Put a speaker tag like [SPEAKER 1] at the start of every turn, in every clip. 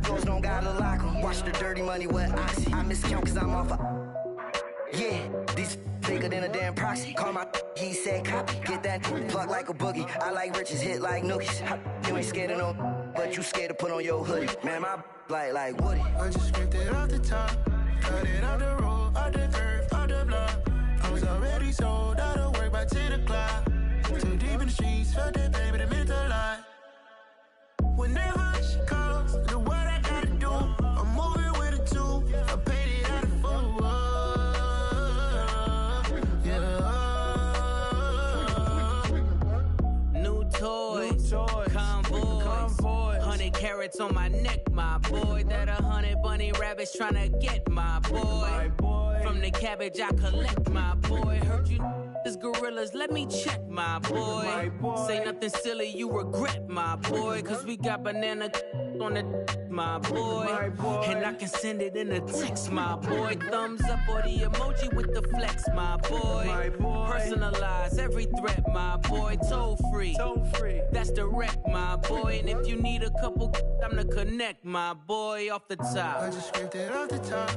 [SPEAKER 1] My doors don't gotta lock 'em. Watch the dirty money with oxy. I miscount cause I'm off yeah, these bigger than a damn proxy. Call my he said copy. Get that plug like a boogie. I like riches, hit like nookies. You ain't scared of no, but you scared to put on your hoodie. Man, my like Woody.
[SPEAKER 2] I just scraped it off the top. Cut it out the road, out the earth, out the block. I was already sold out of work by 10 o'clock. Too deep in the streets, felt that baby, that meant a lot. Whenever she calls, the what I gotta do, I'm moving with a two. I paid it out of full. Yeah.
[SPEAKER 3] New toys, convoys, 100 carats on my neck, my boy. That 100 bunny rabbits tryna get my boy. From the cabbage I collect, my boy. Heard you is gorillas, let me check, my boy. Say nothing silly, you regret, my boy. Cause we got banana on the my boy. And I can send it in a text, my boy. Thumbs up or the emoji with the flex, my boy. Personalize every threat, my boy. Toll free, that's direct, my boy. And if you need a couple, I'm to connect, my boy. Off the top,
[SPEAKER 2] I just scraped it off the top.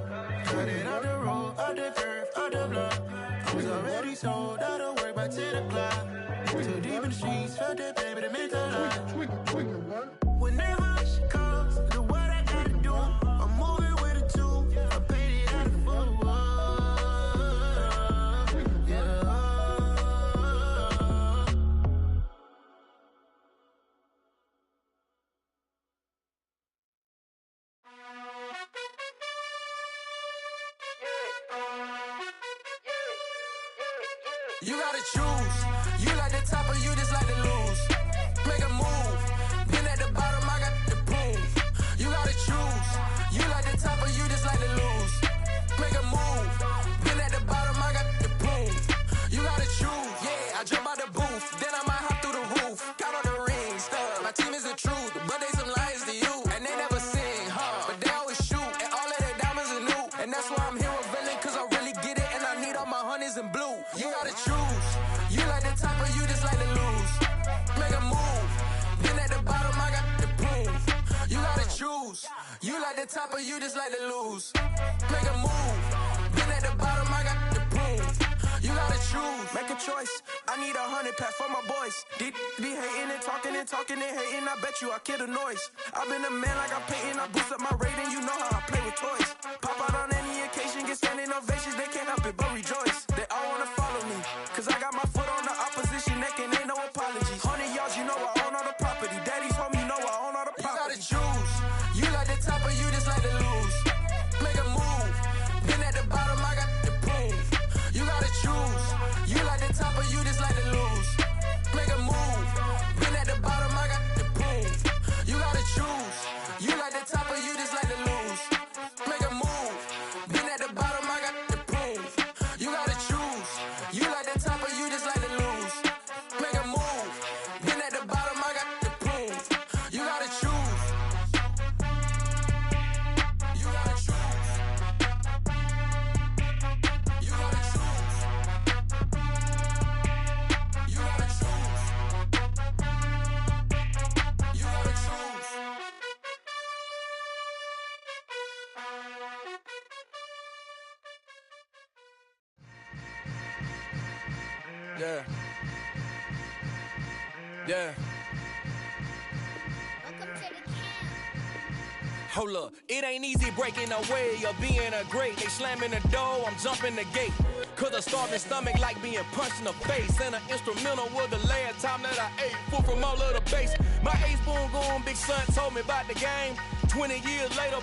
[SPEAKER 2] Cut it out the road, out the curve, out the block. I was already sold out of work by 10 o'clock. Too deep in the streets, felt that baby, that meant a lot. Whenever she calls, the what I gotta do, I'm moving with a two. I paid it out of full. Yeah. You gotta choose. You like the top or you just like to lose. Make a move. Been at the bottom, I got the prove. You gotta choose. You like the top or you just like to lose. Make a move. Been at the bottom, I got the prove. You gotta choose. Yeah, I jump out the booth. Then I might hop through the roof. Count on the rings. My team is the truth, but they some liars to you. And they never sing, but they always shoot. And all of their diamonds are new. And that's why I'm here with villain, cause I really get it. And I need all my honeys in blue. You gotta choose. You like the top or you just like to lose. Make a move. Then at the bottom I got the proof. You gotta choose. You like the top or you just like to lose. Make a move. Then at the bottom I got the proof. You gotta choose. Make a choice. I need 100 pack for my boys. Be hating and talking and talking and hating. I bet you I kill the noise. I've been a man like I'm Peyton. I boost up my rating. You know how I play with toys. Pop out on any occasion. Get standing ovations. They can't help it but rejoice. They all wanna follow me. Cause I got my foot on the opposition neck and ain't no apologies. 100 yards, you know I own all the property. Daddy's home, you know I own all the property. You gotta choose. You like the top or you just like to lose. Make a move. Then at the bottom I got the proof. You gotta choose. You like the top or you just like to lose. Make a move. Then at the bottom I got the proof. You gotta choose. You like the top or you just like to lose. Make a move. Then at the bottom I got the proof. You gotta choose. You like the top or you just like to lose. Make a move. Then at the bottom I got the proof. You gotta choose. You gotta choose. You gotta choose. You gotta choose. You gotta choose. Yeah. Yeah.
[SPEAKER 4] Hold up, it ain't easy breaking away or being a great. They slamming the door, I'm jumping the gate. Cause a starving stomach like being punched in the face. And an instrumental was the last time that I ate food from all of the base. My A-spoon going big son told me about the game. 20 years later,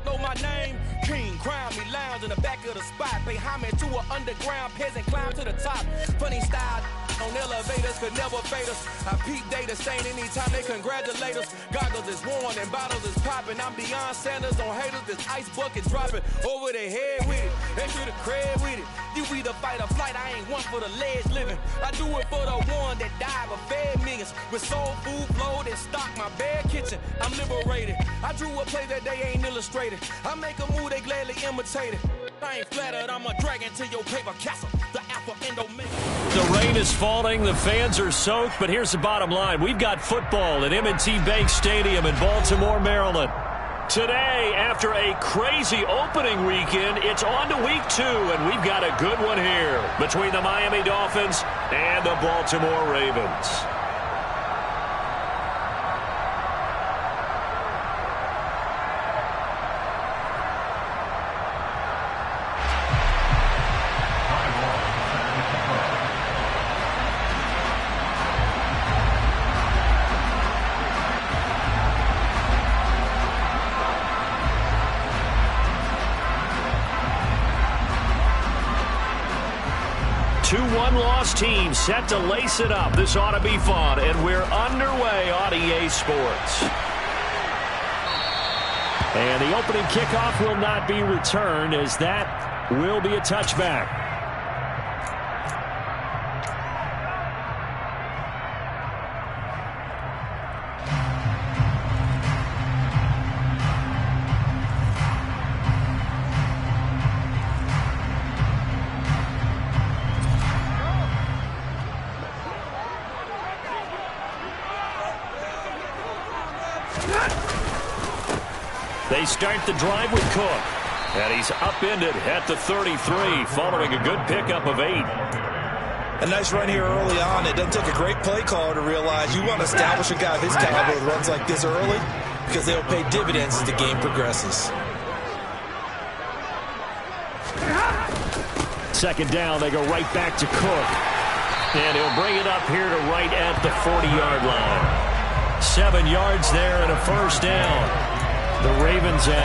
[SPEAKER 4] know my name. King, crown me, lounge in the back of the spot. Pay homage to an underground peasant, climb to the top. Funny style on elevators could never fade us. I peep data stain anytime they congratulate us. Goggles is worn and bottles is popping. I'm beyond Sanders on haters, this ice bucket dropping over their head with it. They should have cred with it. You either fight or flight, I ain't one for the ledge living. I do it for the one that died but fed millions. With soul food flowed and stocked my bare kitchen. I'm liberated. I drew a play that they ain't illustrated. I make a move, they gladly imitate it. I ain't flattered, I'm a dragon to your paper castle. The alpha and omega.
[SPEAKER 5] The rain is falling, the fans are soaked, but here's the bottom line. We've got football at M&T Bank Stadium in Baltimore, Maryland. Today, after a crazy opening weekend, it's on to week 2, and we've got a good one here between the Miami Dolphins and the Baltimore Ravens. Two one-loss teams set to lace it up. This ought to be fun, and we're underway on EA Sports. And the opening kickoff will not be returned, as that will be a touchback. They start the drive with Cook. And he's upended at the 33, following a good pickup of 8.
[SPEAKER 6] A nice run here early on. It doesn't take a great play caller to realize you want to establish a guy of his caliber with runs like this early, because they'll pay dividends as the game progresses.
[SPEAKER 5] Second down, they go right back to Cook. And he'll bring it up here to right at the 40-yard line. 7 yards there and a first down. The Ravens had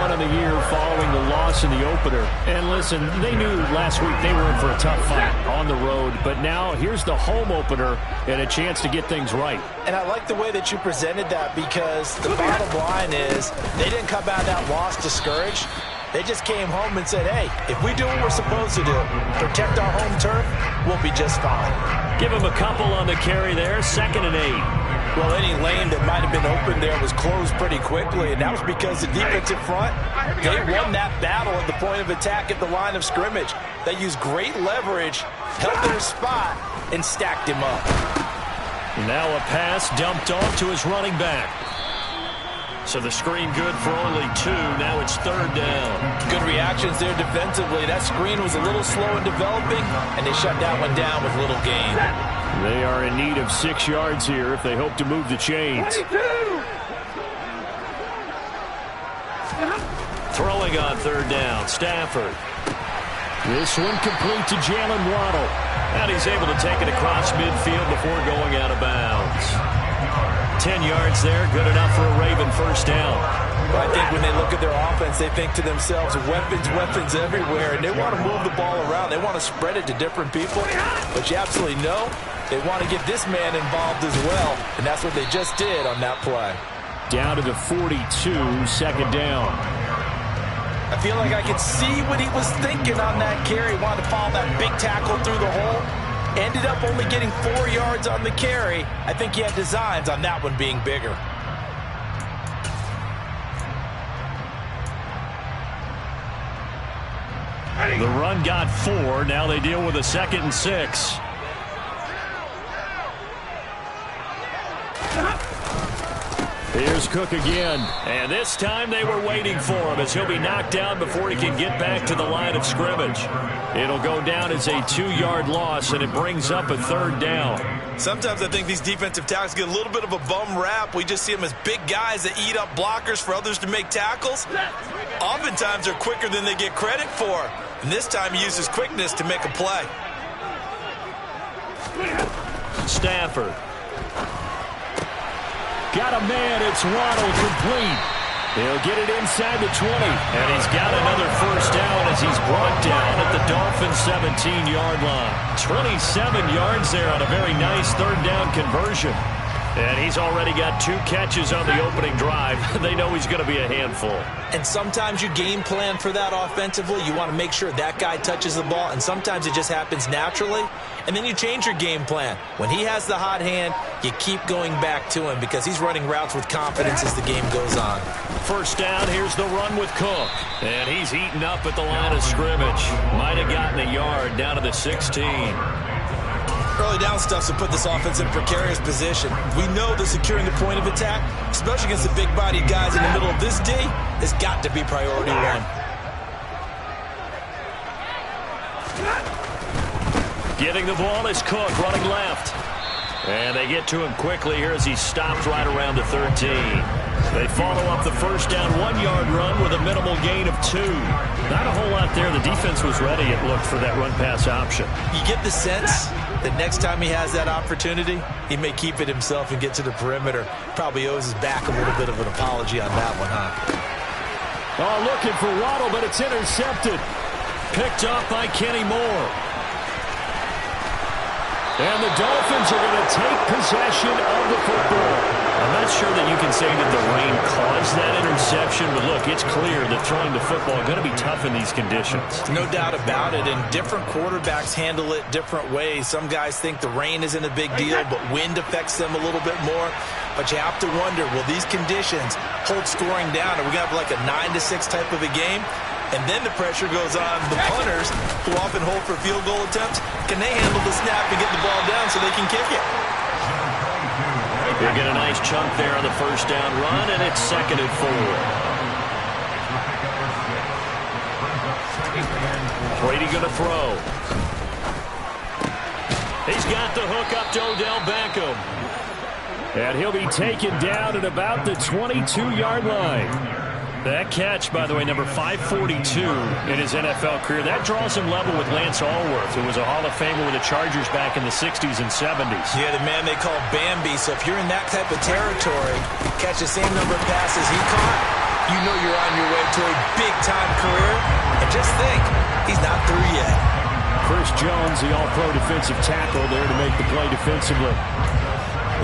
[SPEAKER 5] 0-1 in the year following the loss in the opener. And listen, they knew last week they were in for a tough fight on the road. But now here's the home opener and a chance to get things right.
[SPEAKER 6] And I like the way that you presented that, because the bottom line is they didn't come out of that loss discouraged. They just came home and said, hey, if we do what we're supposed to do, protect our home turf, we'll be just fine.
[SPEAKER 5] Give him a couple on the carry there, 2nd and 8.
[SPEAKER 6] Well, any lane that might have been open there was closed pretty quickly, and that was because the defensive front, they won that battle at the point of attack at the line of scrimmage. They used great leverage, held their spot, and stacked him up.
[SPEAKER 5] Now a pass dumped off to his running back. So the screen good for only 2. Now it's 3rd down.
[SPEAKER 6] Good reactions there defensively. That screen was a little slow in developing, and they shut that one down with little gain.
[SPEAKER 5] They are in need of 6 yards here if they hope to move the chains. Throwing on 3rd down, Stafford. This one complete to Jalen Waddle. And he's able to take it across midfield before going out of bounds. 10 yards there, good enough for a Raven first down.
[SPEAKER 6] Well, I think when they look at their offense, they think to themselves, weapons everywhere, and they want to move the ball around. They want to spread it to different people, but you absolutely know they want to get this man involved as well, and that's what they just did on that play.
[SPEAKER 5] Down to the 42, 2nd down.
[SPEAKER 6] I feel like I could see what he was thinking on that carry. Wanted to follow that big tackle through the hole. Ended up only getting 4 yards on the carry. I think he had designs on that one being bigger.
[SPEAKER 5] The run got 4. Now they deal with a 2nd and 6. Here's Cook again. And this time they were waiting for him, as he'll be knocked down before he can get back to the line of scrimmage. It'll go down as a 2-yard loss, and it brings up a 3rd down.
[SPEAKER 6] Sometimes I think these defensive tackles get a little bit of a bum rap. We just see them as big guys that eat up blockers for others to make tackles. Oftentimes they're quicker than they get credit for. And this time he uses quickness to make a play.
[SPEAKER 5] Stafford. Got a man. It's Waddle, complete. He'll get it inside the 20. And he's got another first down as he's brought down at the Dolphins' 17-yard line. 27 yards there on a very nice 3rd down conversion. And he's already got 2 catches on the opening drive. They know he's going to be a handful.
[SPEAKER 6] And sometimes you game plan for that offensively. You want to make sure that guy touches the ball, and sometimes it just happens naturally. And then you change your game plan. When he has the hot hand, you keep going back to him because he's running routes with confidence as the game goes on.
[SPEAKER 5] First down, here's the run with Cook. And he's eaten up at the line of scrimmage. Might have gotten a yard down to the 16.
[SPEAKER 6] Early down stuff to put this offense in a precarious position. We know that securing the point of attack, especially against the big-bodied guys in the middle of this D, has got to be priority one.
[SPEAKER 5] Getting the ball is Cook running left. And they get to him quickly here as he stopped right around the 13. They follow up the first down 1-yard run with a minimal gain of 2. Not a whole lot there. The defense was ready, it looked, for that run-pass option.
[SPEAKER 6] You get the sense that next time he has that opportunity, he may keep it himself and get to the perimeter. Probably owes his back a little bit of an apology on that one, huh?
[SPEAKER 5] Oh, looking for Waddle, but it's intercepted. Picked off by Kenny Moore. And the Dolphins are going to take possession of the football. I'm not sure that you can say that the rain caused that interception, but look, it's clear that throwing the football is going to be tough in these conditions. No doubt about it, and different quarterbacks handle it different ways. Some guys think the rain isn't a big deal, but wind affects them a little bit more. But you have to wonder, will these conditions hold scoring down? Are we going to have like a 9-6 type of a game? And then the pressure goes on the punters, who often hold for field goal attempts. Can they handle the snap and get the ball down so they can kick it? You'll get a nice chunk there on the first down run, and it's 2nd and 4. Brady going to throw. He's got the hook up to Odell Beckham. And he'll be taken down at about the 22-yard line. That catch, by the way, number 542 in his NFL career. That draws him level with Lance Allworth, who was a Hall of Famer with the Chargers back in the 60s and 70s.
[SPEAKER 6] Yeah, the man they call Bambi. So if you're in that type of territory, catch the same number of passes he caught, you know you're on your way to a big-time career. And just think, he's not through yet.
[SPEAKER 5] Chris Jones, the all-pro defensive tackle, there to make the play defensively.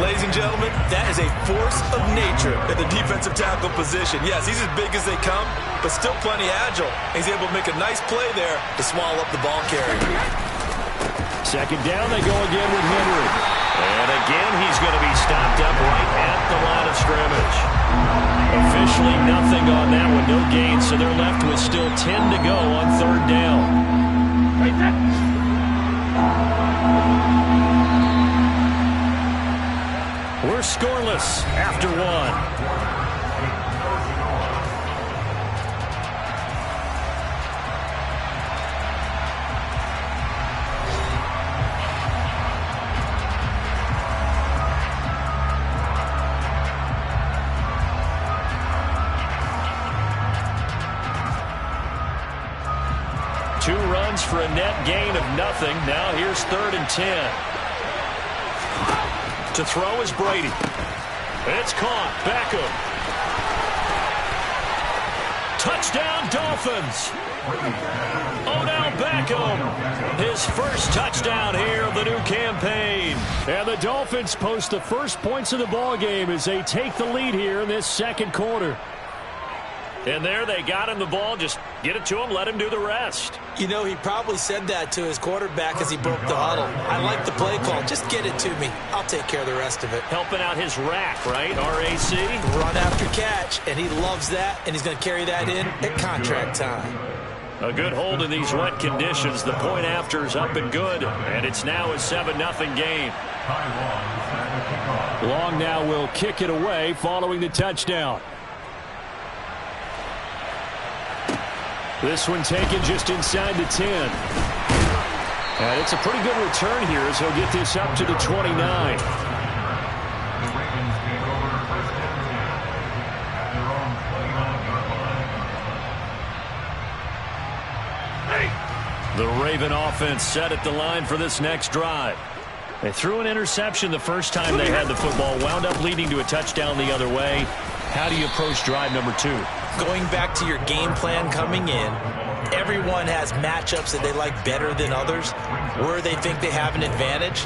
[SPEAKER 6] Ladies and gentlemen, that is a force of nature at the defensive tackle position. Yes, he's as big as they come, but still plenty agile. He's able to make a nice play there to swallow up the ball carrier.
[SPEAKER 5] 2nd down, they go again with Henry. And again, he's going to be stopped up right at the line of scrimmage. Officially nothing on that one, no gain, so they're left with still 10 to go on 3rd down. We're scoreless after 1. Two runs for a net gain of nothing. Now here's 3rd and 10. To throw is Brady. It's caught. Beckham. Touchdown, Dolphins. Odell Beckham. His first touchdown here of the new campaign. And the Dolphins post the first points of the ball game as they take the lead here in this 2nd quarter. And there they got him the ball. Just get it to him. Let him do the rest.
[SPEAKER 6] You know, he probably said that to his quarterback as he broke the huddle. I like the play call. Just get it to me. I'll take care of the rest of it.
[SPEAKER 5] Helping out his rack, right? R-A-C?
[SPEAKER 6] Run after catch. And he loves that. And he's going to carry that in at contract time.
[SPEAKER 5] A good hold in these wet conditions. The point after is up and good. And it's now a 7-0 game. Long now will kick it away following the touchdown. This one taken just inside the 10. And it's a pretty good return here as he'll get this up to the 29. The Raven offense set at the line for this next drive. They threw an interception the first time they had the football, wound up leading to a touchdown the other way. How do you approach drive number 2?
[SPEAKER 6] Going back to your game plan coming in, everyone has matchups that they like better than others, where they think they have an advantage.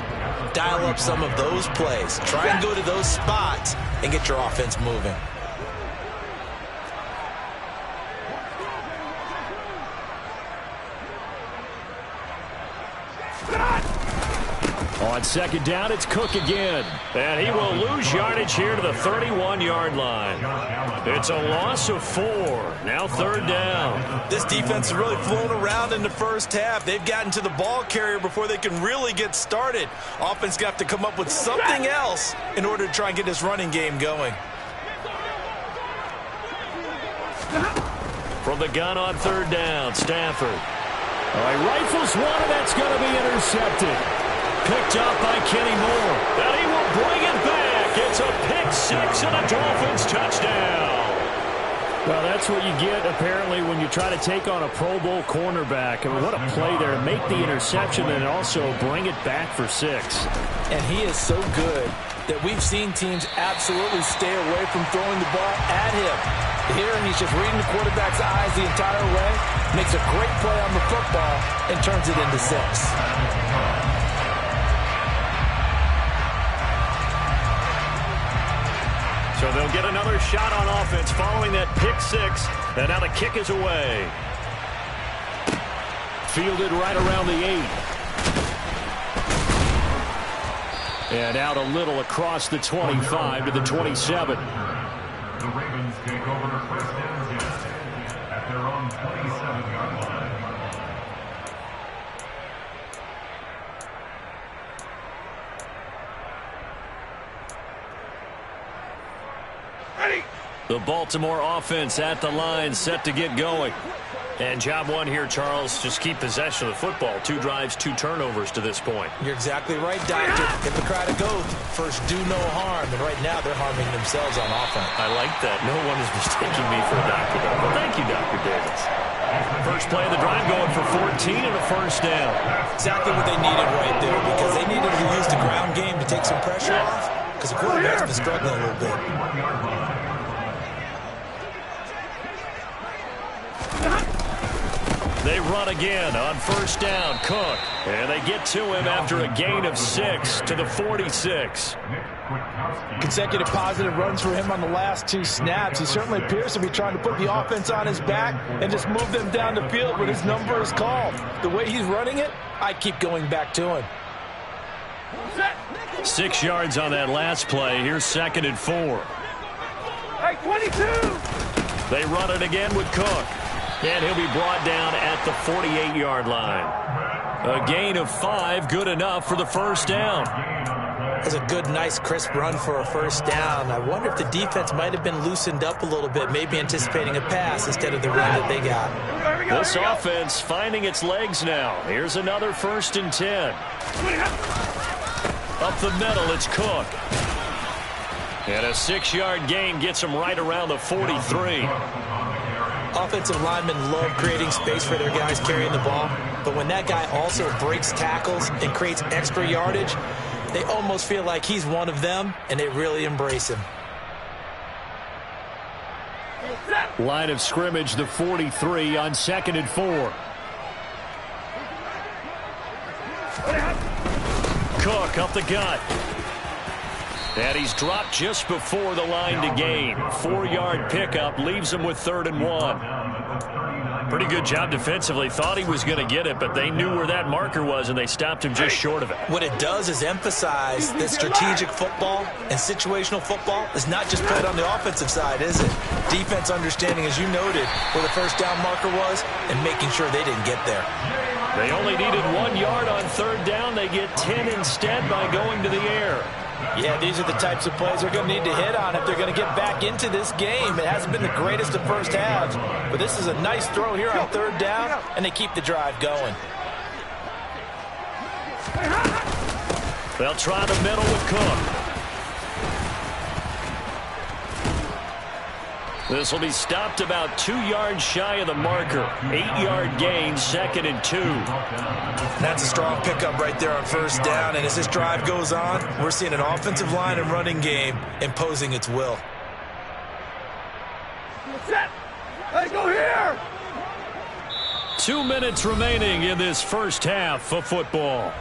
[SPEAKER 6] Dial up some of those plays. Try and go to those spots and get your offense moving.
[SPEAKER 5] On second down, it's Cook again. And he will lose yardage here to the 31-yard line. It's a loss of 4. Now third down.
[SPEAKER 6] This defense has really flown around in the first half. They've gotten to the ball carrier before they can really get started. Offense got to come up with something else in order to try and get this running game going.
[SPEAKER 5] From the gun on third down, Stafford. He rifles one, and that's going to be intercepted. Picked up by Kenny Moore. And he will bring it back. It's a pick six and a Dolphins touchdown. Well, that's what you get, apparently, when you try to take on a Pro Bowl cornerback. I mean, what a play there to make the interception and also bring it back for 6.
[SPEAKER 6] And he is so good that we've seen teams absolutely stay away from throwing the ball at him. Here, he's just reading the quarterback's eyes the entire way, makes a great play on the football, and turns it into 6.
[SPEAKER 5] So they'll get another shot on offense following that pick 6. And now the kick is away. Fielded right around the 8. And out a little across the 25 to the 27.
[SPEAKER 7] The Ravens take over first down at their own 27-yard line.
[SPEAKER 5] The Baltimore offense at the line, set to get going. And job one here, Charles, just keep possession of the football. 2 drives, 2 turnovers to this point.
[SPEAKER 6] You're exactly right, Doctor. Hippocratic oath. First, do no harm. And right now, they're harming themselves on offense.
[SPEAKER 5] I like that. No one is mistaking me for a doctor. Well, thank you, Dr. Davis. First play of the drive going for 14 and a first down.
[SPEAKER 6] Exactly what they needed right there, because they needed to use the ground game to take some pressure off, because the quarterback's been struggling a little bit.
[SPEAKER 5] They run again on first down. Cook. And they get to him after a gain of 6 to the 46.
[SPEAKER 6] Consecutive positive runs for him on the last 2 snaps. He certainly appears to be trying to put the offense on his back and just move them down the field when his number is called. The way he's running it, I keep going back to him.
[SPEAKER 5] 6 yards on that last play. Here's second and 4.
[SPEAKER 2] Hey, 22!
[SPEAKER 5] They run it again with Cook. And he'll be brought down at the 48-yard line. A gain of 5, good enough for the first down.
[SPEAKER 6] That's a good, nice, crisp run for a first down. I wonder if the defense might have been loosened up a little bit, maybe anticipating a pass instead of the run that they got.
[SPEAKER 5] This offense finding its legs now. Here's another 1st and 10. Up the middle, it's Cook. And a 6-yard gain gets him right around the 43.
[SPEAKER 6] Offensive linemen love creating space for their guys carrying the ball, but when that guy also breaks tackles and creates extra yardage, they almost feel like he's one of them, and they really embrace him.
[SPEAKER 5] Line of scrimmage, the 43 on 2nd and 4. Cook up the gut. And he's dropped just before the line to gain. 4-yard pickup leaves him with 3rd and 1. Pretty good job defensively. Thought he was going to get it, but they knew where that marker was, and they stopped him just short of it.
[SPEAKER 6] What it does is emphasize that strategic football and situational football is not just played on the offensive side, is it? Defense understanding, as you noted, where the first down marker was and making sure they didn't get there.
[SPEAKER 5] They only needed 1 yard on 3rd down. They get 10 instead by going to the air.
[SPEAKER 6] Yeah, these are the types of plays they're going to need to hit on if they're going to get back into this game. It hasn't been the greatest of first halves, but this is a nice throw here on 3rd down, and they keep the drive going.
[SPEAKER 5] They'll try the middle with Cook. This will be stopped about 2 yards shy of the marker. 8-yard gain, 2nd and 2.
[SPEAKER 6] That's a strong pickup right there on 1st down, and as this drive goes on, we're seeing an offensive line and running game imposing its will.
[SPEAKER 2] Set! Let's go here!
[SPEAKER 5] 2 minutes remaining in this first half of football.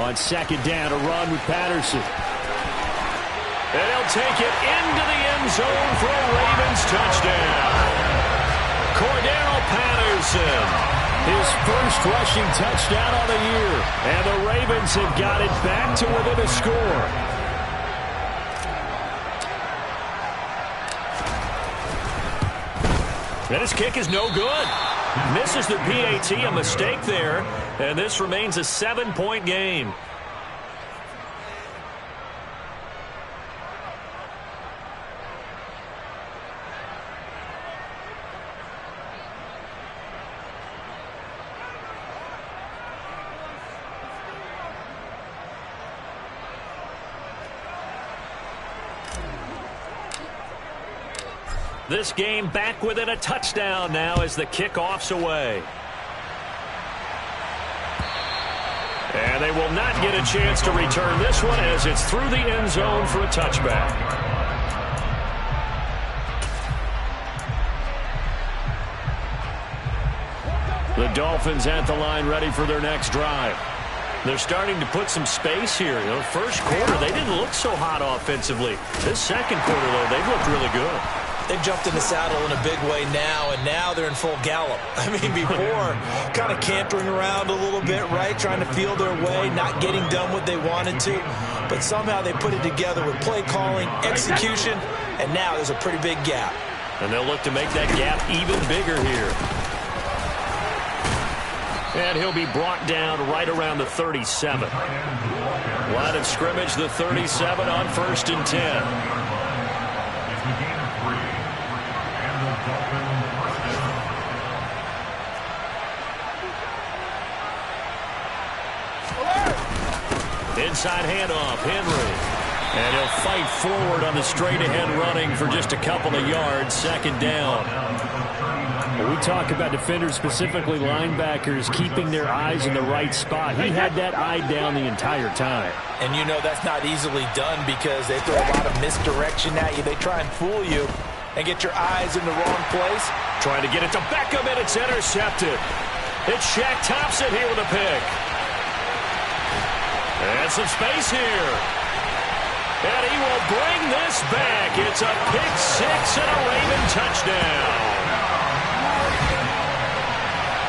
[SPEAKER 5] On second down, a run with Patterson. And he'll take it into the end zone for a Ravens touchdown. Cordero Patterson, his first rushing touchdown on the year. And the Ravens have got it back to within a score. And his kick is no good. Misses the PAT, a mistake there. And this remains a 7-point game. This game back within a touchdown now as the kickoff's away. And they will not get a chance to return this one as it's through the end zone for a touchback. The Dolphins at the line ready for their next drive. They're starting to put some space here. You know, first quarter, they didn't look so hot offensively. This second quarter, though, they've looked really good.
[SPEAKER 6] They've jumped in the saddle in a big way now, and now they're in full gallop. I mean, before, kind of cantering around a little bit, right? Trying to feel their way, not getting done what they wanted to. But somehow they put it together with play calling, execution, and now there's a pretty big gap.
[SPEAKER 5] And they'll look to make that gap even bigger here. And he'll be brought down right around the 37. Line of scrimmage, the 37 on 1st and 10. Inside handoff, Henry. And he'll fight forward on the straight-ahead running for just a couple of yards, second down. When we talk about defenders, specifically linebackers, keeping their eyes in the right spot. He had that eye down the entire time.
[SPEAKER 6] And you know that's not easily done because they throw a lot of misdirection at you. They try and fool you and get your eyes in the wrong place.
[SPEAKER 5] Trying to get it to Beckham, and it's intercepted. It's Shaq Thompson here with a pick. And some space here. And he will bring this back. It's a pick six and a Raven touchdown.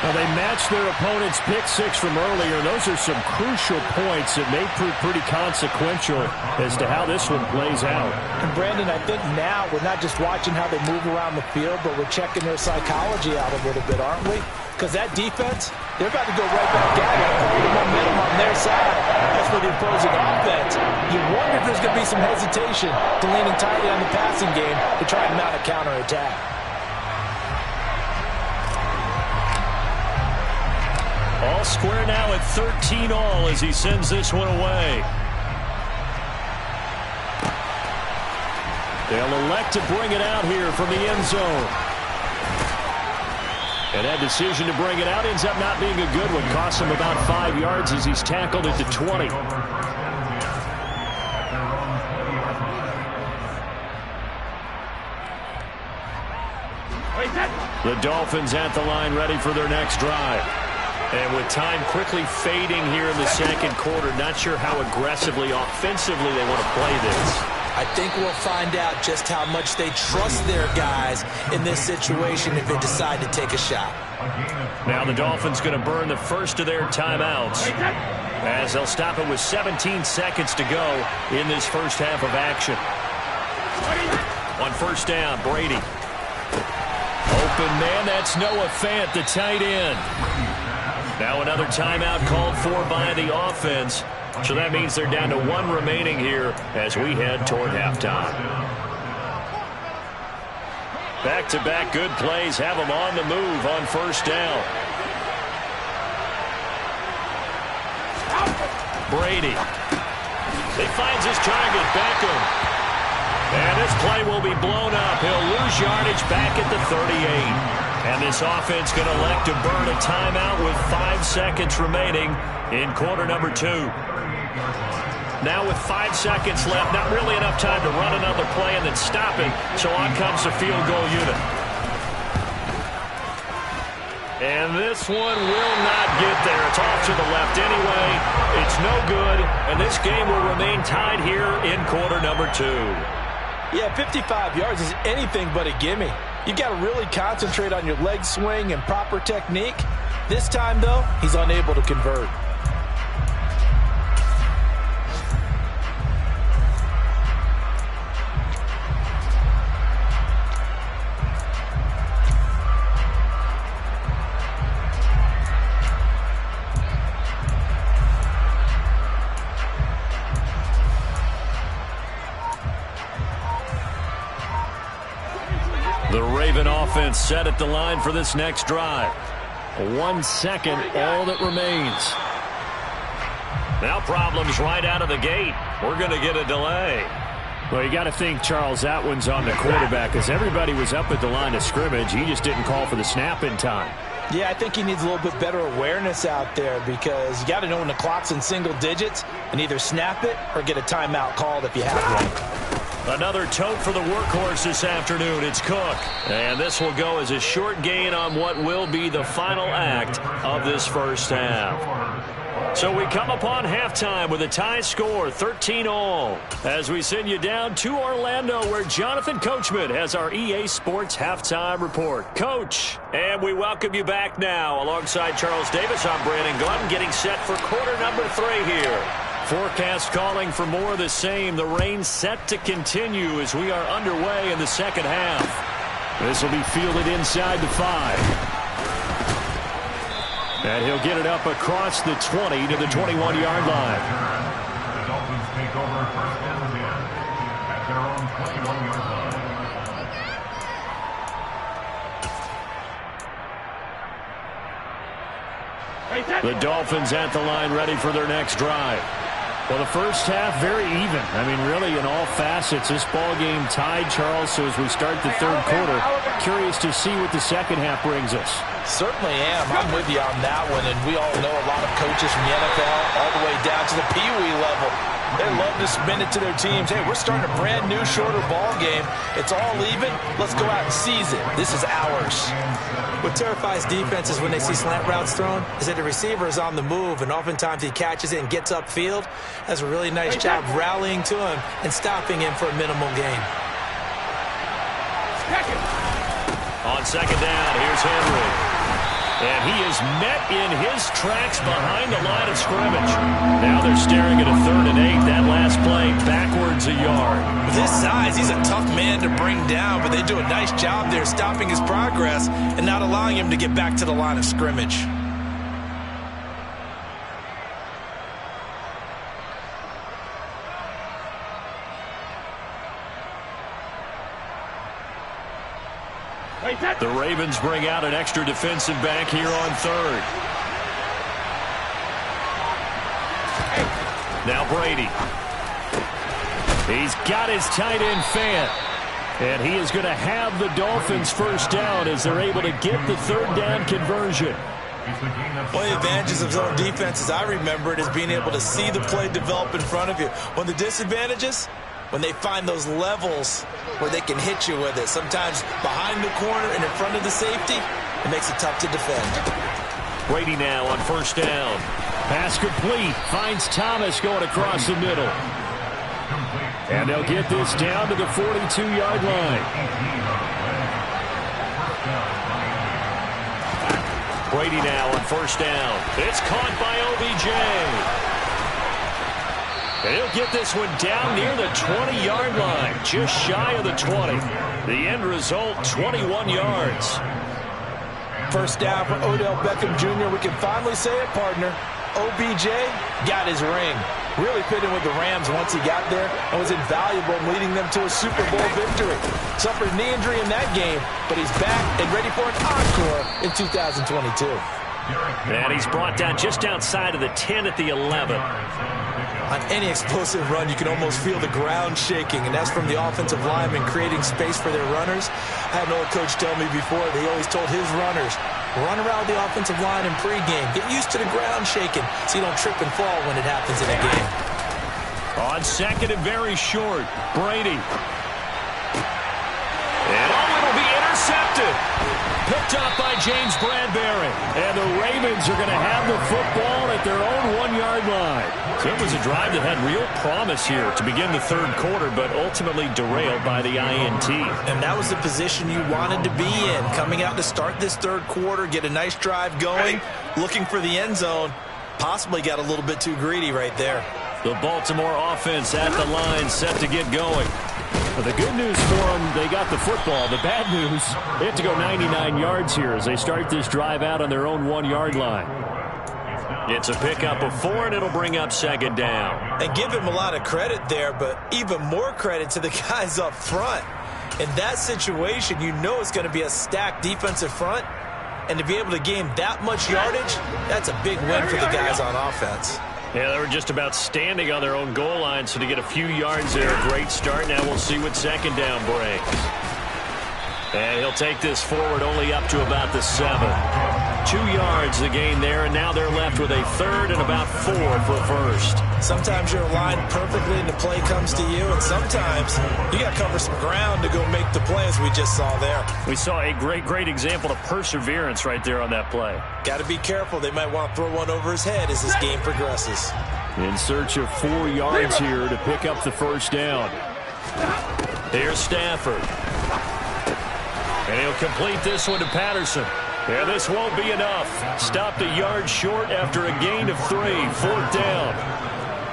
[SPEAKER 5] Now they matched their opponent's pick six from earlier. Those are some crucial points that may prove pretty consequential as to how this one plays out.
[SPEAKER 6] And Brandon, I think now we're not just watching how they move around the field, but we're checking their psychology out a little bit, aren't we? Because that defense, they're about to go right back at it. The momentum on their side. That's for the opposing offense. You wonder if there's going to be some hesitation to lean entirely on the passing game to try and mount a counterattack.
[SPEAKER 5] All square now at 13 all as he sends this one away. They'll elect to bring it out here from the end zone. And that decision to bring it out ends up not being a good one. Costs him about 5 yards as he's tackled at the 20. The Dolphins at the line ready for their next drive. And with time quickly fading here in the second quarter, not sure how aggressively, offensively they want to play this.
[SPEAKER 6] I think we'll find out just how much they trust their guys in this situation if they decide to take a shot.
[SPEAKER 5] Now the Dolphins going to burn the first of their timeouts as they'll stop it with 17 seconds to go in this first half of action. On first down, Brady. Open man, that's Noah Fant, the tight end. Now another timeout called for by the offense. So that means they're down to one remaining here as we head toward halftime. Back-to-back good plays have them on the move on first down. Brady. He finds his target, Beckham. And this play will be blown up. He'll lose yardage back at the 38. And this offense going to elect to burn a timeout with 5 seconds remaining in quarter number 2. Now with 5 seconds left, not really enough time to run another play and then stop it. So on comes the field goal unit. And this one will not get there. It's off to the left anyway. It's no good, and this game will remain tied here in quarter number 2.
[SPEAKER 6] Yeah, 55 yards is anything but a gimme. You've got to really concentrate on your leg swing and proper technique. This time, though, he's unable to convert.
[SPEAKER 5] The Raven offense set at the line for this next drive. 1 second, all that remains. Now problems right out of the gate. We're going to get a delay.
[SPEAKER 8] Well, you got to think, Charles, that one's on the quarterback, as everybody was up at the line of scrimmage. He just didn't call for the snap in time.
[SPEAKER 6] Yeah, I think he needs a little bit better awareness out there, because you got to know when the clock's in single digits and either snap it or get a timeout called if you have one.
[SPEAKER 5] Another tote for the workhorse this afternoon. It's Cook. And this will go as a short gain on what will be the final act of this first half. So we come upon halftime with a tie score, 13-all, as we send you down to Orlando, where Jonathan Coachman has our EA Sports halftime report. Coach, and we welcome you back now. Alongside Charles Davis, I'm Brandon Glenn, getting set for quarter number 3 here. Forecast calling for more of the same. The rain set to continue as we are underway in the second half.
[SPEAKER 8] This will be fielded inside the 5. And he'll get it up across the 20 to the 21-yard line.
[SPEAKER 7] The Dolphins take over first and 10 at their own 21-yard line.
[SPEAKER 8] The Dolphins at the line, ready for their next drive. Well, the first half, very even. I mean, really, in all facets, this ball game tied, Charles. So as we start the third quarter, curious to see what the second half brings us.
[SPEAKER 6] Certainly am. I'm with you on that one. And we all know a lot of coaches from the NFL all the way down to the Pee Wee level. They love to spin it to their teams. Hey, we're starting a brand new, shorter ball game. It's all even. Let's go out and seize it. This is ours.
[SPEAKER 9] What terrifies defenses when they see slant routes thrown is that the receiver is on the move, and oftentimes he catches it and gets upfield. Does a really nice job rallying to him and stopping him for a minimal gain.
[SPEAKER 5] On second down, here's Henry. And he is met in his tracks behind the line of scrimmage. Now they're staring at a 3rd and 8. That last play backwards a yard.
[SPEAKER 6] With his size, he's a tough man to bring down, but they do a nice job there stopping his progress and not allowing him to get back to the line of scrimmage.
[SPEAKER 5] The Ravens bring out an extra defensive back here on 3rd. Now Brady. He's got his tight end Fant. And he is going to have the Dolphins first down as they're able to get the 3rd down conversion.
[SPEAKER 6] One of the advantages of zone defense, as I remember it, is being able to see the play develop in front of you. One of the disadvantages, when they find those levels where they can hit you with it. Sometimes behind the corner and in front of the safety, it makes it tough to defend.
[SPEAKER 5] Brady now on first down.
[SPEAKER 8] Pass complete. Finds Thomas going across the middle. And they'll get this down to the 42-yard line.
[SPEAKER 5] Brady now on first down. It's caught by OBJ. And he'll get this one down near the 20-yard line, just shy of the 20. The end result, 21 yards.
[SPEAKER 6] First down for Odell Beckham Jr. We can finally say it, partner. OBJ got his ring. Really fit in with the Rams once he got there and was invaluable in leading them to a Super Bowl victory. Suffered knee injury in that game, but he's back and ready for an encore in 2022.
[SPEAKER 5] And he's brought down just outside of the 10 at the 11.
[SPEAKER 6] On any explosive run, you can almost feel the ground shaking, and that's from the offensive linemen creating space for their runners. I had an old coach tell me before that he always told his runners, run around the offensive line in pregame. Get used to the ground shaking so you don't trip and fall when it happens in a game.
[SPEAKER 5] On second and very short, Brady. And it'll be intercepted. intercepted. Picked up by James Bradbury. And the Ravens are going to have the football at their own 1-yard line. So it was a drive that had real promise here to begin the third quarter, but ultimately derailed by the INT.
[SPEAKER 6] And that was the position you wanted to be in. Coming out to start this third quarter, get a nice drive going, looking for the end zone. Possibly got a little bit too greedy right there.
[SPEAKER 5] The Baltimore offense at the line, set to get going. Well, the good news for them, they got the football. The bad news, they have to go 99 yards here as they start this drive out on their own 1-yard line. It's a pickup of 4, and it'll bring up second down.
[SPEAKER 6] And give him a lot of credit there, but even more credit to the guys up front. In that situation, you know it's going to be a stacked defensive front. And to be able to gain that much yardage, that's a big win for the guys on offense.
[SPEAKER 5] Yeah, they were just about standing on their own goal line, so to get a few yards there, a great start. Now we'll see what second down brings. And he'll take this forward only up to about the 7. 2 yards the gain there, and now they're left with a third and about 4 for first.
[SPEAKER 6] Sometimes you're aligned perfectly and the play comes to you, and sometimes you got to cover some ground to go make the play, as we just saw there.
[SPEAKER 5] We saw a great example of perseverance right there on that play.
[SPEAKER 6] Got to be careful. They might want to throw one over his head as this game progresses.
[SPEAKER 5] In search of 4 yards here to pick up the first down. Here's Stafford. And he'll complete this one to Patterson. Yeah, this won't be enough. Stopped a yard short after a gain of 3. 4th down.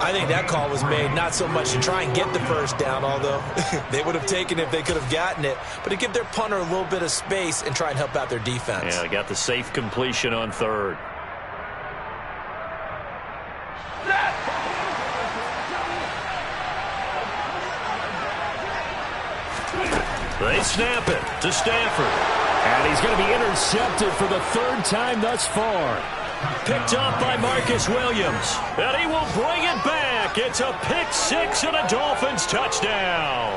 [SPEAKER 6] I think that call was made not so much to try and get the first down, although they would have taken it if they could have gotten it, but to give their punter a little bit of space and try and help out their defense.
[SPEAKER 5] Yeah, they got the safe completion on 3rd. They snap it to Stafford. And he's going to be intercepted for the 3rd time thus far. Picked up by Marcus Williams. And he will bring it back. It's a pick 6 and a Dolphins touchdown.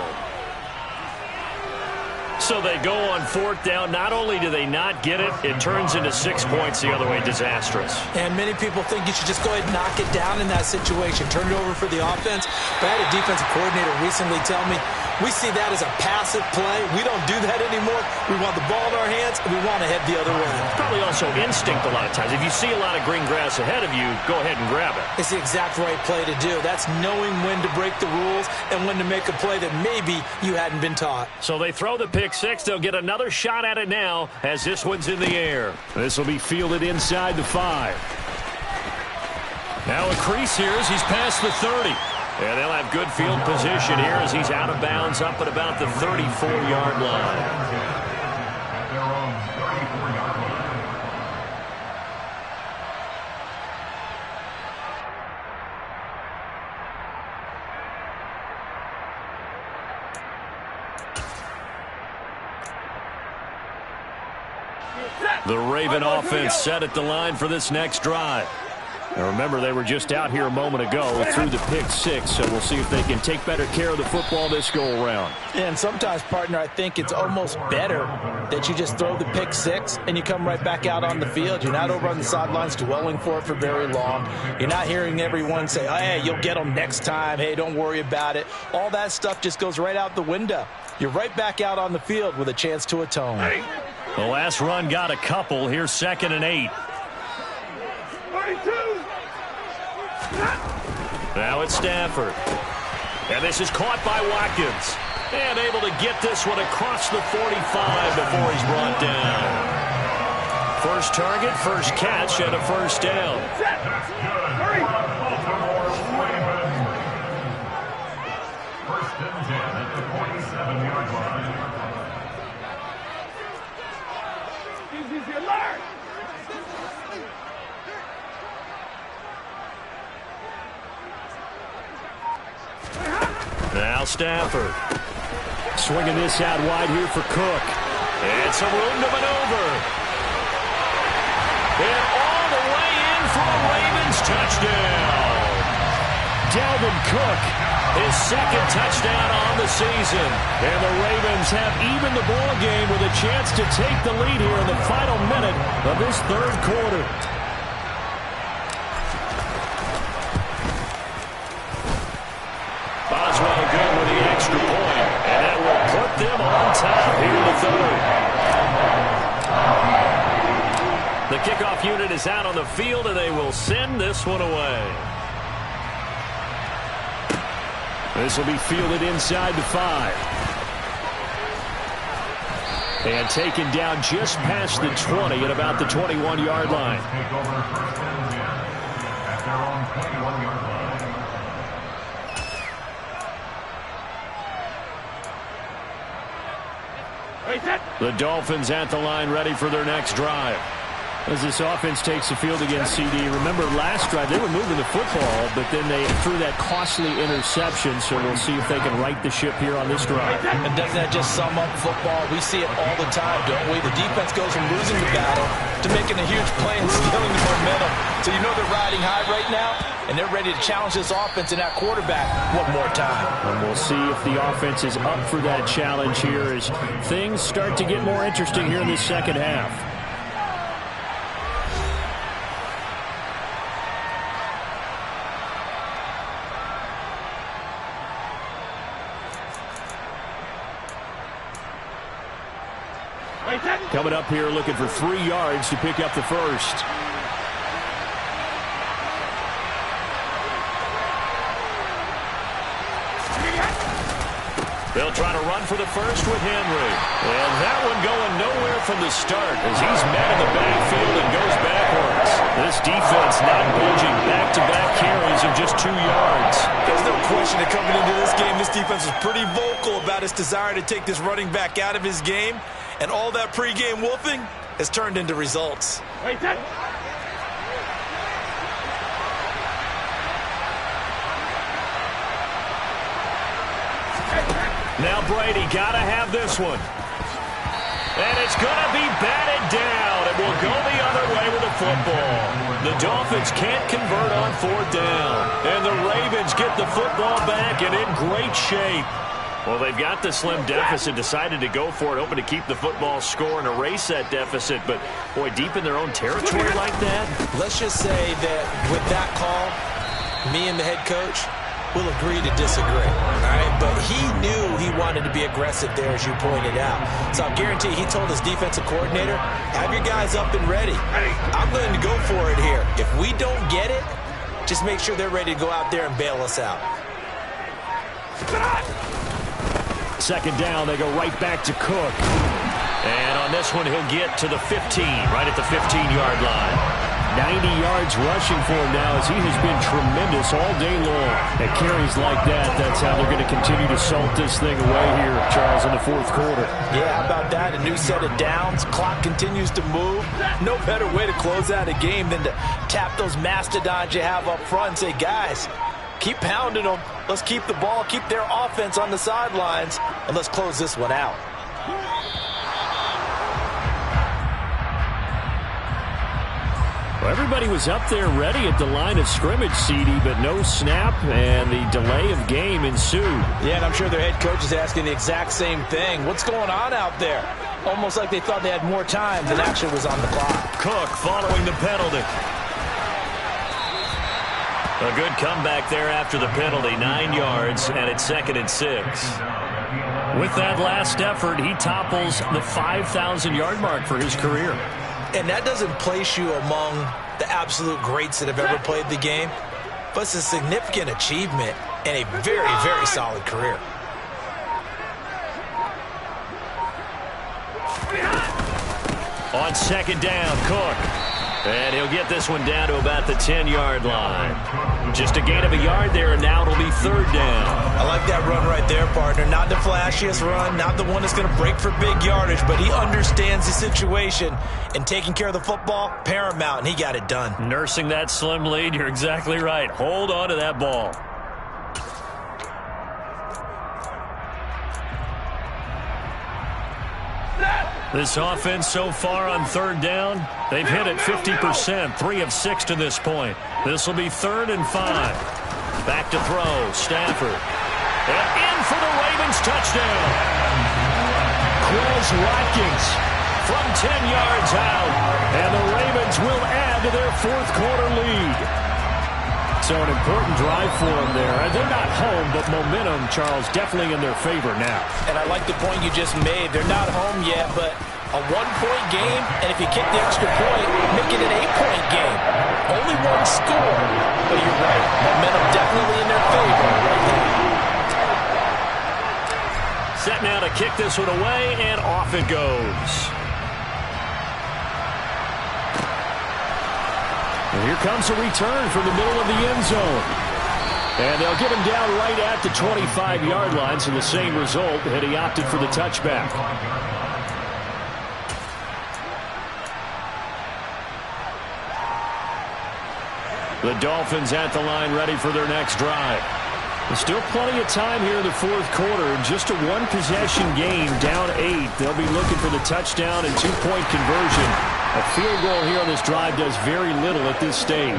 [SPEAKER 5] So they go on 4th down. Not only do they not get it, it turns into 6 points the other way. Disastrous.
[SPEAKER 6] And many people think you should just go ahead and knock it down in that situation. Turn it over for the offense. But I had a defensive coordinator recently tell me, we see that as a passive play. We don't do that anymore. We want the ball in our hands, and we want to head the other way.
[SPEAKER 5] Probably also instinct a lot of times. If you see a lot of green grass ahead of you, go ahead and grab it.
[SPEAKER 6] It's the exact right play to do. That's knowing when to break the rules and when to make a play that maybe you hadn't been taught.
[SPEAKER 5] So they throw the pick 6. They'll get another shot at it now as this one's in the air. This will be fielded inside the 5. Now a crease here as he's past the 30. And they'll have good field position here as he's out of bounds up at about the 34-yard line.
[SPEAKER 7] At their own 34-yard line.
[SPEAKER 5] The Raven offense set at the line for this next drive. Now remember, they were just out here a moment ago through the pick 6, so we'll see if they can take better care of the football this go-around.
[SPEAKER 6] And sometimes, partner, I think it's almost better that you just throw the pick 6 and you come right back out on the field. You're not over on the sidelines dwelling for it for very long. You're not hearing everyone say, oh, hey, you'll get them next time. Hey, don't worry about it. All that stuff just goes right out the window. You're right back out on the field with a chance to atone.
[SPEAKER 5] The last run got a couple. Here's 2nd and 8. Now it's Stafford. And this is caught by Watkins. And able to get this one across the 45 before he's brought down. First target, first catch, and a first down.
[SPEAKER 7] That's good. Baltimore Ravens. 1st and 10 at the 47-yard line.
[SPEAKER 5] Now Stafford. Swinging this out wide here for Cook. And some room to maneuver. And all the way in for a Ravens touchdown. Dalvin Cook, his 2nd touchdown on the season. And the Ravens have evened the ball game with a chance to take the lead here in the final minute of this 3rd quarter. Boswell good with the extra point, and that will put them on top here in the 3rd. is out on the field, and they will send this one away. This will be fielded inside the 5. And taken down just past the 20 at about the 21-yard line.
[SPEAKER 7] Take over first and 10 at their own 21-yard line.
[SPEAKER 8] The Dolphins at the line, ready for their next drive. As this offense takes the field against CD, remember last drive they were moving the football, but then they threw that costly interception, so we'll see if they can right the ship here on this drive.
[SPEAKER 9] And doesn't that just sum up football? We see it all the time, don't we? The defense goes from losing the battle to making a huge play and stealing the momentum. So you know they're riding high right now, and they're ready to challenge this offense and that quarterback one more time.
[SPEAKER 8] And we'll see if the offense is up for that challenge here as things start to get more interesting here in the second half. Coming up here looking for 3 yards to pick up the first.
[SPEAKER 5] They'll try to run for the first with Henry. And that one going nowhere from the start as he's met in the backfield and goes backwards. This defense not budging back-to-back carries of just 2 yards.
[SPEAKER 9] There's no question that coming into this game, this defense was pretty vocal about its desire to take this running back out of his game. And all that pregame wolfing has turned into results.
[SPEAKER 5] Now Brady got to have this one. And it's going to be batted down. It will go the other way with the football. The Dolphins can't convert on 4th down. And the Ravens get the football back and in great shape. Well, they've got the slim deficit, decided to go for it, hoping to keep the football score and erase that deficit. But, boy, deep in their own territory like that.
[SPEAKER 9] Let's just say that with that call, me and the head coach will agree to disagree. All right? But he knew he wanted to be aggressive there, as you pointed out. So I guarantee he told his defensive coordinator, have your guys up and ready. I'm going to go for it here. If we don't get it, just make sure they're ready to go out there and bail us out.
[SPEAKER 8] Second down, they go right back to Cook.
[SPEAKER 5] And on this one, he'll get to the 15, right at the 15-yard line.
[SPEAKER 8] 90 yards rushing for him now as he has been tremendous all day long. At carries like that, that's how they're going to continue to salt this thing away here, Charles, in the 4th quarter.
[SPEAKER 9] Yeah, how about that? A new set of downs. Clock continues to move. No better way to close out a game than to tap those mastodons you have up front and say, guys, keep pounding them. Let's keep the ball, keep their offense on the sidelines, and let's close this one out.
[SPEAKER 8] Well, everybody was up there ready at the line of scrimmage, CD, but no snap, and the delay of game ensued.
[SPEAKER 9] Yeah, and I'm sure their head coach is asking the exact same thing. What's going on out there? Almost like they thought they had more time than actually was on the clock.
[SPEAKER 5] Cook following the penalty. A good comeback there after the penalty, 9 yards, and it's 2nd and 6.
[SPEAKER 8] With that last effort, he topples the 5,000-yard mark for his career.
[SPEAKER 9] And that doesn't place you among the absolute greats that have ever played the game, but it's a significant achievement and a very, very solid career.
[SPEAKER 5] On 2nd down, Cook. And he'll get this one down to about the 10-yard line. Just a gain of a yard there, and now it'll be 3rd down.
[SPEAKER 9] I like that run right there, partner. Not the flashiest run, not the one that's going to break for big yardage, but he understands the situation, and taking care of the football, paramount, and he got it done.
[SPEAKER 5] Nursing that slim lead, you're exactly right. Hold on to that ball. This offense so far on 3rd down, they've hit it 50%, 3 of 6 to this point. This will be 3rd and 5. Back to throw, Stafford. And in for the Ravens touchdown.
[SPEAKER 8] Quez Watkins
[SPEAKER 5] from 10 yards out.
[SPEAKER 8] And the Ravens will add to their 4th quarter lead. So an important drive for them there. They're not home, but momentum, Charles, definitely in their favor now.
[SPEAKER 9] And I like the point you just made. They're not home yet, but
[SPEAKER 6] A 1-point game, and if you kick the extra point, make it an 8-point game. Only one score, but you're right. Momentum definitely in their favor right now.
[SPEAKER 5] Set now to kick this one away, and off it goes. And here comes a return from the middle of the end zone. And they'll get him down right at the 25-yard line, so the same result, and he opted for the touchback. The Dolphins at the line ready for their next drive. There's still plenty of time here in the fourth quarter. Just a one-possession game, down 8. They'll be looking for the touchdown and 2-point conversion. A field goal here on this drive does very little at this stage.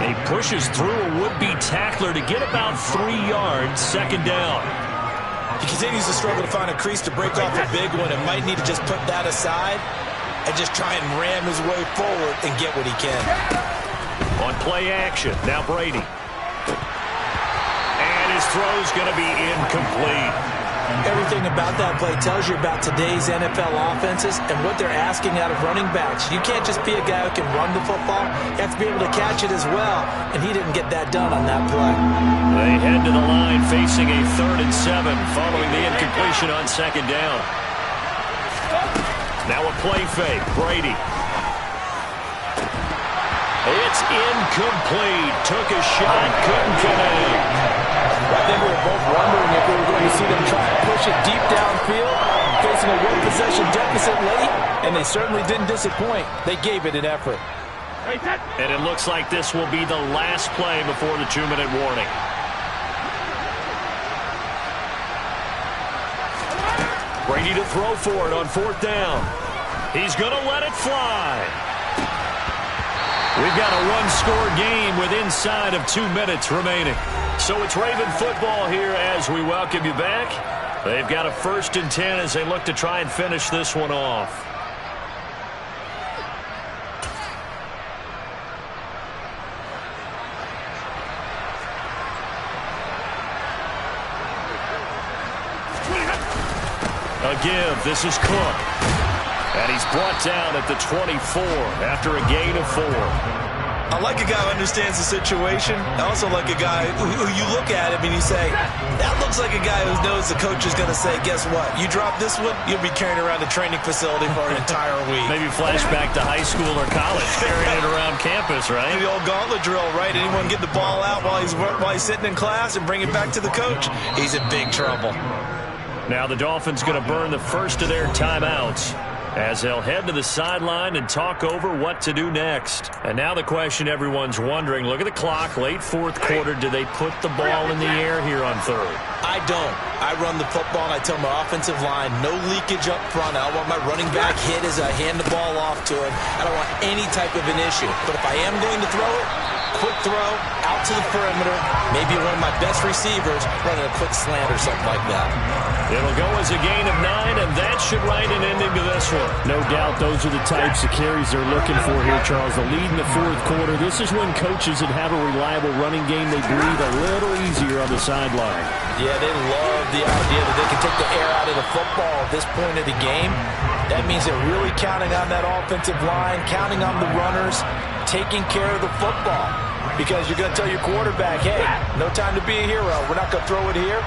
[SPEAKER 5] And he pushes through a would-be tackler to get about 3 yards, second down.
[SPEAKER 6] He continues to struggle to find a crease to break off a big one and might need to just put that aside and just try and ram his way forward and get what he can.
[SPEAKER 5] On play action, now Brady. And his throw's going to be incomplete.
[SPEAKER 6] Everything about that play tells you about today's NFL offenses and what they're asking out of running backs. You can't just be a guy who can run the football. You have to be able to catch it as well, and he didn't get that done on that play.
[SPEAKER 5] They head to the line facing a 3rd and 7 following the incompletion on second down. Now a play fake, Brady. It's incomplete. Took a shot, couldn't connect.
[SPEAKER 6] I think we were both wondering if we were going to see them try and push it deep downfield, facing a one-possession deficit late, and they certainly didn't disappoint. They gave it an effort.
[SPEAKER 5] And it looks like this will be the last play before the 2-minute warning. Brady to throw for it on 4th down. He's going to let it fly. We've got a one-score game with inside of 2 minutes remaining. So it's Raven football here as we welcome you back. They've got a 1st and 10 as they look to try and finish this one off. A give. This is Cook. And he's brought down at the 24 after a gain of 4.
[SPEAKER 6] I like a guy who understands the situation. I also like a guy who you look at him and you say, that looks like a guy who knows the coach is going to say, guess what? You drop this one, you'll be carrying around a training facility for an entire week.
[SPEAKER 5] Maybe flashback to high school or college, carrying it around campus, right?
[SPEAKER 6] The old gauntlet drill, right? Anyone get the ball out while he's sitting in class and bring it back to the coach? He's in big trouble.
[SPEAKER 5] Now the Dolphins going to burn the first of their timeouts as they'll head to the sideline and talk over what to do next. And now the question everyone's wondering, look at the clock, late fourth quarter, do they put the ball in the air here on 3rd?
[SPEAKER 6] I don't. I run the football and I tell my offensive line, no leakage up front. I don't want my running back hit as I hand the ball off to him. I don't want any type of an issue. But if I am going to throw it, quick throw, out to the perimeter, maybe one of my best receivers running a quick slant or something like that.
[SPEAKER 5] It'll go as a gain of 9, and that should write an ending to this one.
[SPEAKER 8] No doubt those are the types of carries they're looking for here, Charles. The lead in the fourth quarter. This is when coaches that have a reliable running game, they breathe a little easier on the sideline.
[SPEAKER 6] Yeah, they love the idea that they can take the air out of the football at this point of the game. That means they're really counting on that offensive line, counting on the runners, taking care of the football. Because you're going to tell your quarterback, hey, no time to be a hero. We're not going to throw it here.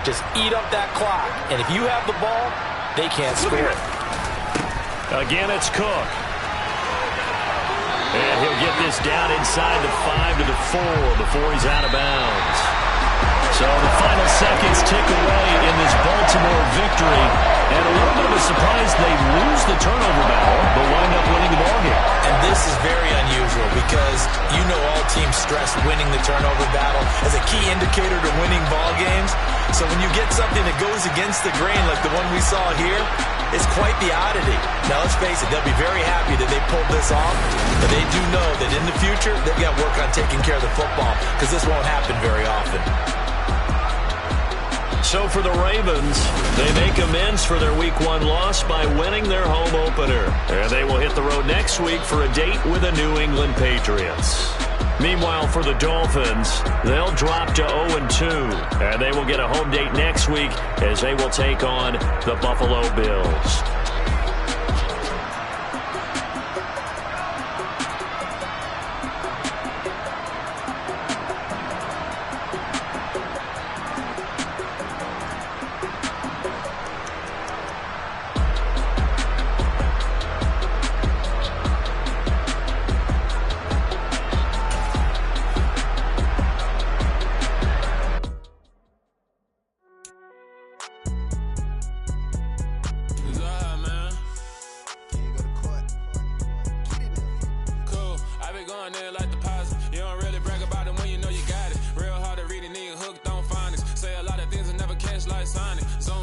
[SPEAKER 6] Just eat up that clock. And if you have the ball, they can't score.
[SPEAKER 5] Again, it's Cook. And he'll get this down inside the 5 to the 4 before he's out of bounds. So the final seconds tick away in this Baltimore victory. And a little bit of a surprise, they lose the turnover battle, but wind up winning the ballgame.
[SPEAKER 6] And this is very unusual because you know all teams stress winning the turnover battle as a key indicator to winning ball games. So when you get something that goes against the grain like the one we saw here, it's quite the oddity. Now let's face it, they'll be very happy that they pulled this off, but they do know that in the future they've got to work on taking care of the football because this won't happen very often.
[SPEAKER 5] So for the Ravens, they make amends for their Week 1 loss by winning their home opener. And they will hit the road next week for a date with the New England Patriots. Meanwhile, for the Dolphins, they'll drop to 0-2. And they will get a home date next week as they will take on the Buffalo Bills.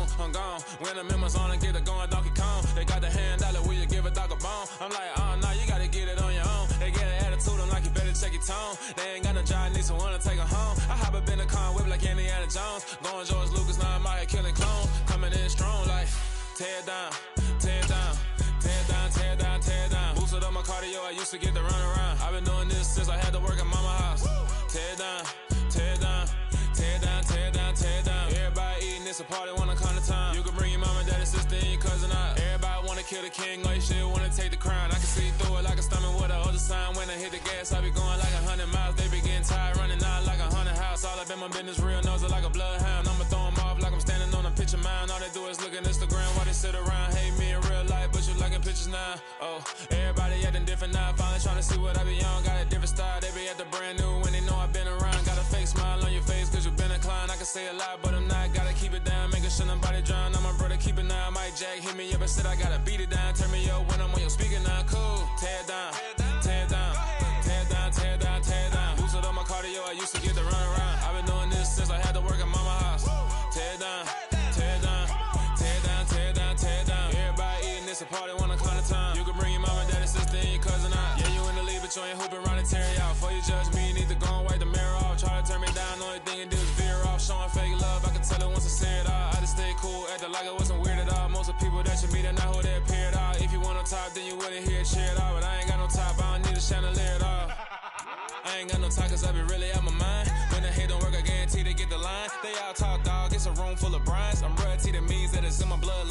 [SPEAKER 2] on, I'm gone. When the members on and get it going, Donkey Kong. They got the hand dollar, will you give a dog a bone? I'm like, nah, you gotta get it on your own. They get an attitude, I'm like, you better check your tone. They ain't got no job, need someone to take her home. I hop up in the car, whip like Indiana Jones. Going George Lucas, now I'm out here killing clones. Coming in strong like, tear down, tear down. Tear down, tear down, tear down. Boosted up my cardio, I used to get to run around. I've been doing this since I had to work at mama house. Tear down, tear down, tear down, tear down, tear down. Everybody eating, it's a party, wanna come to time. You can bring your mama, daddy, sister, and your cousin out. Everybody wanna kill the king, or you shit wanna take the crown. I can see through it like a stomach with a other sign. When I hit the gas, I be going like 100 miles. They be getting tired, running out like 100 house. All up in my business, real nose like a bloodhound. I'ma throw them off like I'm standing on a picture mound. All they do is look at Instagram while they sit around. Hate me in real life, but you liking pictures now. Oh, everybody acting different now. Finally trying to see what I be on. Got a different style, they be at the brand new when they know I've been around. Got a fake smile on your face cause you been inclined. I can say a lot, but I'm not. Gotta keep it down, making sure nobody drown. I'm my brother, keep it now. Mike Jack hit me up and said I gotta beat it down. Turn me up when I'm on your speaker now. Cool, tear down, tear down, tear down, tear down, tear down. Boosted up my cardio, I used to get to run around. I've been doing this since I had to work at mama house. Tear down, tear down, tear down, tear down, tear down. Everybody eating, it's a party, wanna climb the time. You can bring your mama, daddy, sister, and your cousin out. Yeah, you in the lead, but you ain't hooping around and tear out. Before you judge me, you need to go and wipe the mirror off. Try to turn me down, only thing you do is veer off. Showing fake love, I can tell it once I say it all. I just stay cool, acting like it wasn't weird at all. Most of the people that you meet are not who they appear at all. If you want on top, then you wouldn't hear it cheer at all. But I ain't got no top, I don't need a chandelier at all. I ain't got no talk cause I be really out my mind. When the hate don't work, I guarantee they get the line. They all talk dog, it's a room full of brines. I'm royalty, that means that it's in my blood.